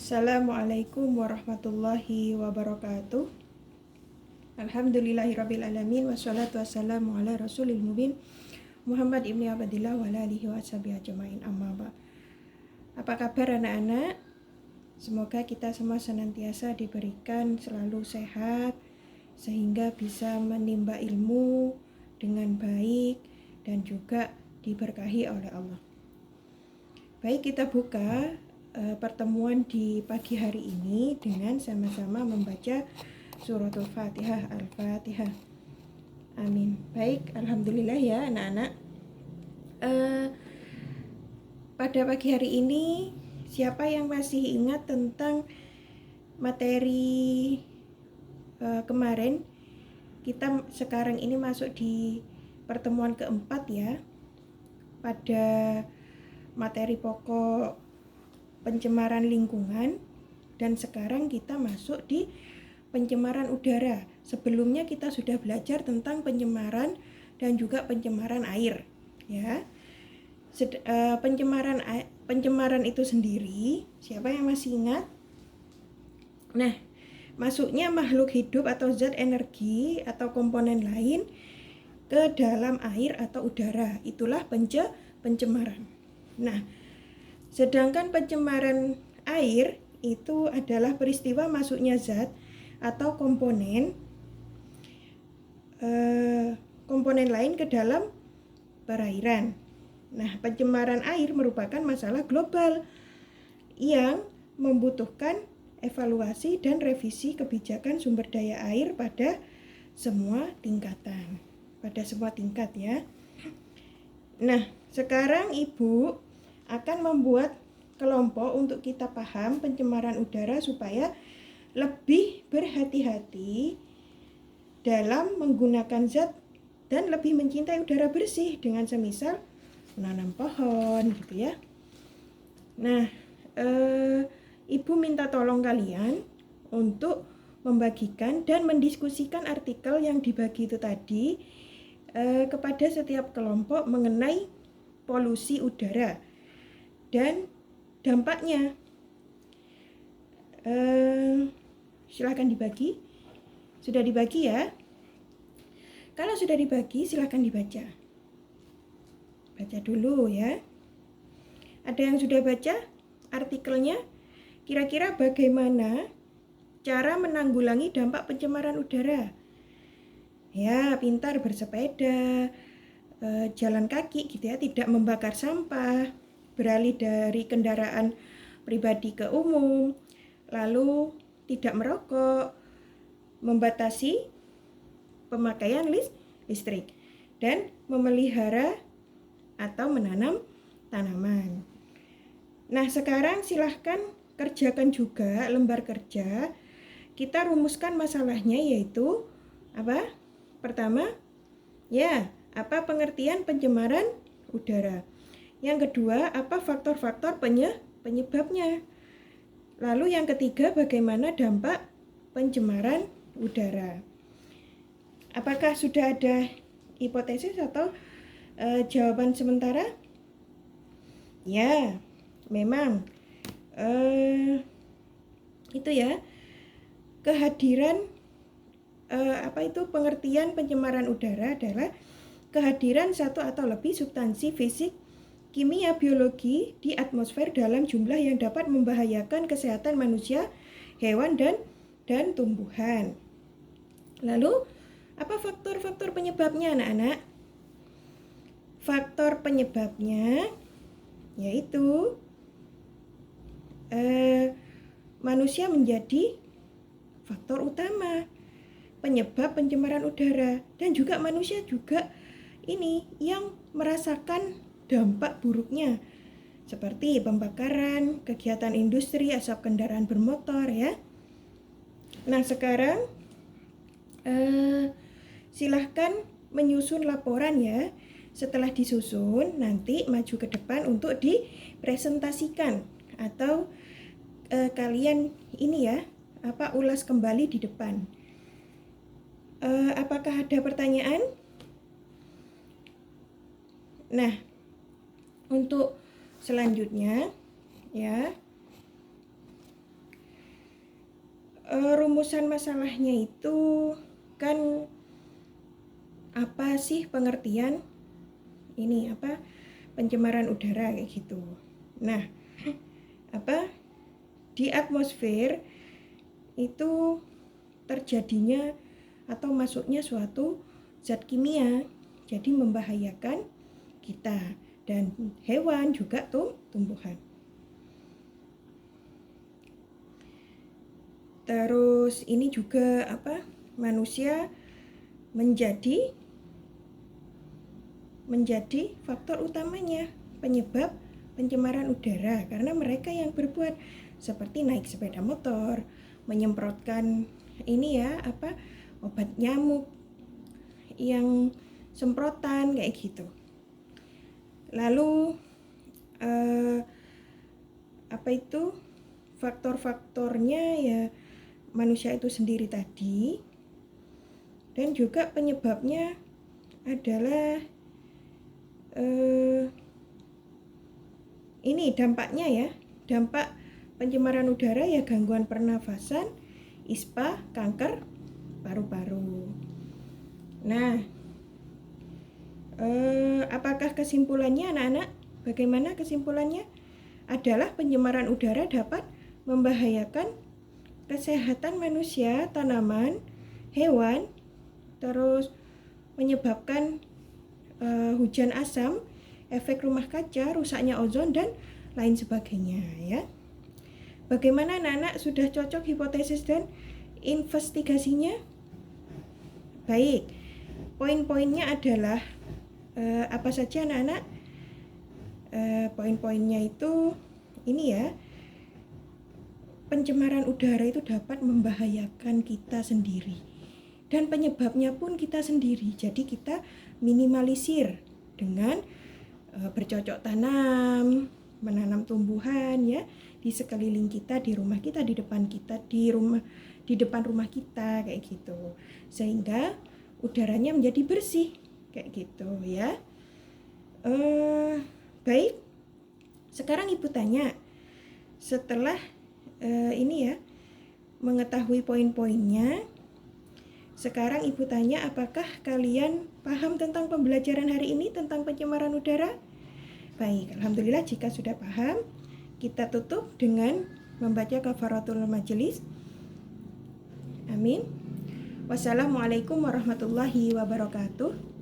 Assalamualaikum warahmatullahi wabarakatuh. Alhamdulillahirrabbilalamin. Wassalatu wassalamu ala rasulil mubin Muhammad ibni Abdillah wa ala alihi wa sahbihi ajma'in, amma ba'd. Apa kabar anak-anak? Semoga kita semua senantiasa diberikan selalu sehat sehingga bisa menimba ilmu dengan baik dan juga diberkahi oleh Allah. Baik, kita buka pertemuan di pagi hari ini dengan sama-sama membaca suratul Fatihah, Al-Fatihah. Amin. Baik, alhamdulillah ya anak-anak. Pada pagi hari ini, siapa yang masih ingat tentang materi kemarin? Kita sekarang ini masuk di pertemuan keempat ya, pada materi pokok pencemaran lingkungan, dan sekarang kita masuk di pencemaran udara. Sebelumnya kita sudah belajar tentang pencemaran dan juga pencemaran air ya. Pencemaran itu sendiri, siapa yang masih ingat? Nah, masuknya makhluk hidup atau zat energi atau komponen lain ke dalam air atau udara, itulah pencemaran. Nah, sedangkan pencemaran air itu adalah peristiwa masuknya zat atau komponen lain ke dalam perairan. Nah, pencemaran air merupakan masalah global yang membutuhkan evaluasi dan revisi kebijakan sumber daya air pada semua tingkatan, pada semua tingkat ya. Nah, sekarang Ibu akan membuat kelompok untuk kita paham pencemaran udara supaya lebih berhati-hati dalam menggunakan zat dan lebih mencintai udara bersih dengan semisal menanam pohon gitu ya. Nah, Ibu minta tolong kalian untuk membagikan dan mendiskusikan artikel yang dibagi itu tadi kepada setiap kelompok mengenai polusi udara dan dampaknya. Silahkan dibagi. Sudah dibagi ya? Kalau sudah dibagi, silahkan dibaca. Baca dulu ya. Ada yang sudah baca artikelnya? Kira-kira bagaimana cara menanggulangi dampak pencemaran udara? Ya, pintar bersepeda, jalan kaki gitu ya, tidak membakar sampah, beralih dari kendaraan pribadi ke umum, lalu tidak merokok, membatasi pemakaian listrik, dan memelihara atau menanam tanaman. Nah, sekarang silahkan kerjakan juga lembar kerja. Kita rumuskan masalahnya, yaitu apa? Pertama, ya, apa pengertian pencemaran udara? Yang kedua, apa faktor-faktor penyebabnya? Lalu yang ketiga, bagaimana dampak pencemaran udara? Apakah sudah ada hipotesis atau jawaban sementara? Ya, memang itu ya, kehadiran pengertian pencemaran udara adalah kehadiran satu atau lebih substansi fisik, kimia, biologi di atmosfer dalam jumlah yang dapat membahayakan kesehatan manusia, hewan, dan tumbuhan. Lalu, apa faktor-faktor penyebabnya anak-anak? Faktor penyebabnya yaitu manusia menjadi faktor utama penyebab pencemaran udara, dan juga manusia juga ini yang merasakan dampak buruknya seperti pembakaran, kegiatan industri, asap kendaraan bermotor ya. Nah, sekarang silahkan menyusun laporan ya. Setelah disusun, nanti maju ke depan untuk dipresentasikan atau kalian ini ya, ulas kembali di depan. Apakah ada pertanyaan? Nah, untuk selanjutnya ya, rumusan masalahnya itu kan apa sih pengertian ini apa pencemaran udara kayak gitu. Nah, di atmosfer itu terjadinya atau masuknya suatu zat kimia, jadi membahayakan kita dan hewan juga tumbuhan. Terus ini juga manusia menjadi faktor utamanya penyebab pencemaran udara karena mereka yang berbuat seperti naik sepeda motor, menyemprotkan obat nyamuk yang semprotan kayak gitu. Lalu faktor-faktornya ya manusia itu sendiri tadi, dan juga penyebabnya adalah ini dampaknya ya, dampak pencemaran udara ya gangguan pernafasan, ISPA, kanker paru-paru. Nah, apakah kesimpulannya anak-anak? Bagaimana kesimpulannya? Adalah pencemaran udara dapat membahayakan kesehatan manusia, tanaman, hewan, terus menyebabkan hujan asam, efek rumah kaca, rusaknya ozon, dan lain sebagainya ya. Bagaimana anak-anak, sudah cocok hipotesis dan investigasinya? Baik, poin-poinnya adalah apa saja anak-anak? Poin-poinnya itu ini ya, pencemaran udara itu dapat membahayakan kita sendiri dan penyebabnya pun kita sendiri. Jadi kita minimalisir dengan bercocok tanam, menanam tumbuhan ya di sekeliling kita, di rumah kita, di depan kita, di depan rumah kita kayak gitu, sehingga udaranya menjadi bersih kayak gitu ya. Baik, sekarang ibu tanya, setelah mengetahui poin-poinnya, sekarang ibu tanya apakah kalian paham tentang pembelajaran hari ini tentang pencemaran udara? Baik, alhamdulillah jika sudah paham, kita tutup dengan membaca kafaratul majelis. Amin. Wassalamualaikum warahmatullahi wabarakatuh.